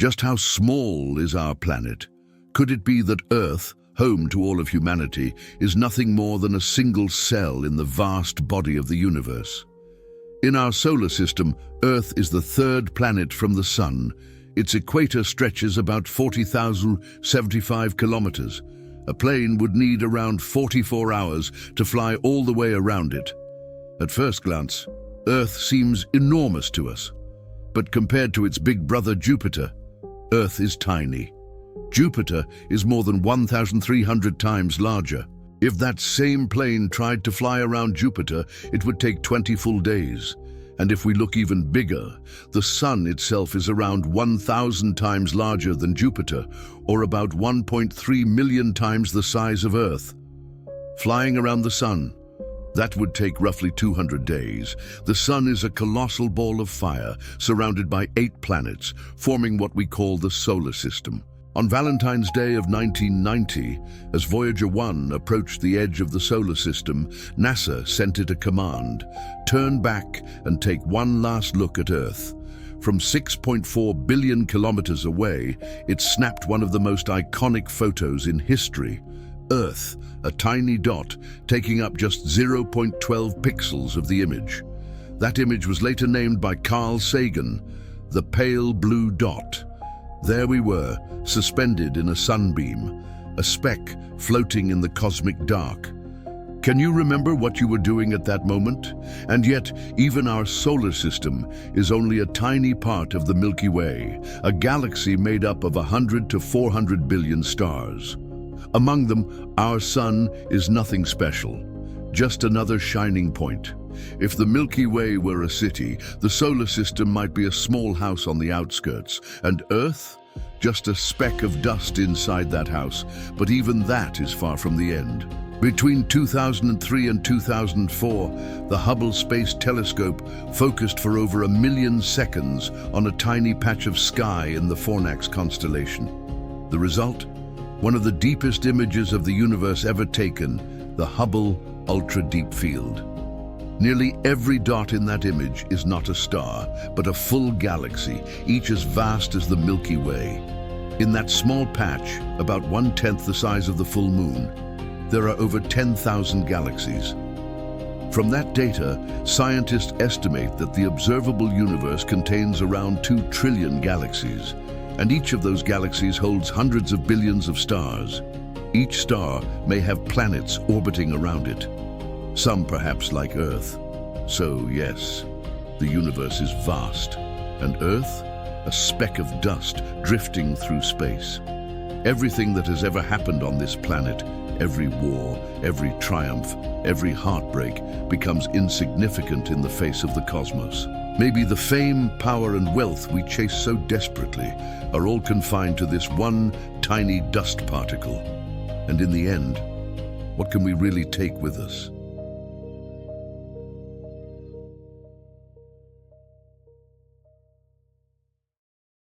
Just how small is our planet? Could it be that Earth, home to all of humanity, is nothing more than a single cell in the vast body of the universe? In our solar system, Earth is the third planet from the Sun. Its equator stretches about 40,075 kilometers. A plane would need around 44 hours to fly all the way around it. At first glance, Earth seems enormous to us. But compared to its big brother Jupiter, Earth is tiny. Jupiter is more than 1,300 times larger. If that same plane tried to fly around Jupiter, it would take 20 full days. And if we look even bigger, the Sun itself is around 1,000 times larger than Jupiter, or about 1.3 million times the size of Earth. Flying around the Sun, that would take roughly 200 days. The Sun is a colossal ball of fire, surrounded by 8 planets, forming what we call the solar system. On Valentine's Day of 1990, as Voyager 1 approached the edge of the solar system, NASA sent it a command: turn back and take one last look at Earth. From 6.4 billion kilometers away, it snapped one of the most iconic photos in history. Earth, a tiny dot, taking up just 0.12 pixels of the image. That image was later named by Carl Sagan, the pale blue dot. There we were, suspended in a sunbeam, a speck floating in the cosmic dark. Can you remember what you were doing at that moment? And yet, even our solar system is only a tiny part of the Milky Way, a galaxy made up of 100 to 400 billion stars. Among them, our Sun is nothing special, just another shining point. If the Milky Way were a city, the solar system might be a small house on the outskirts, and Earth, just a speck of dust inside that house. But even that is far from the end. Between 2003 and 2004, the Hubble Space Telescope focused for over 1 million seconds on a tiny patch of sky in the Fornax constellation. The result? One of the deepest images of the universe ever taken, the Hubble Ultra Deep Field. Nearly every dot in that image is not a star, but a full galaxy, each as vast as the Milky Way. In that small patch, about 1/10 the size of the full moon, there are over 10,000 galaxies. From that data, scientists estimate that the observable universe contains around 2 trillion galaxies, and each of those galaxies holds hundreds of billions of stars. Each star may have planets orbiting around it, some perhaps like Earth. So yes, the universe is vast, and Earth, a speck of dust drifting through space. Everything that has ever happened on this planet, every war, every triumph, every heartbreak, becomes insignificant in the face of the cosmos. Maybe the fame, power, and wealth we chase so desperately are all confined to this one tiny dust particle. And in the end, what can we really take with us?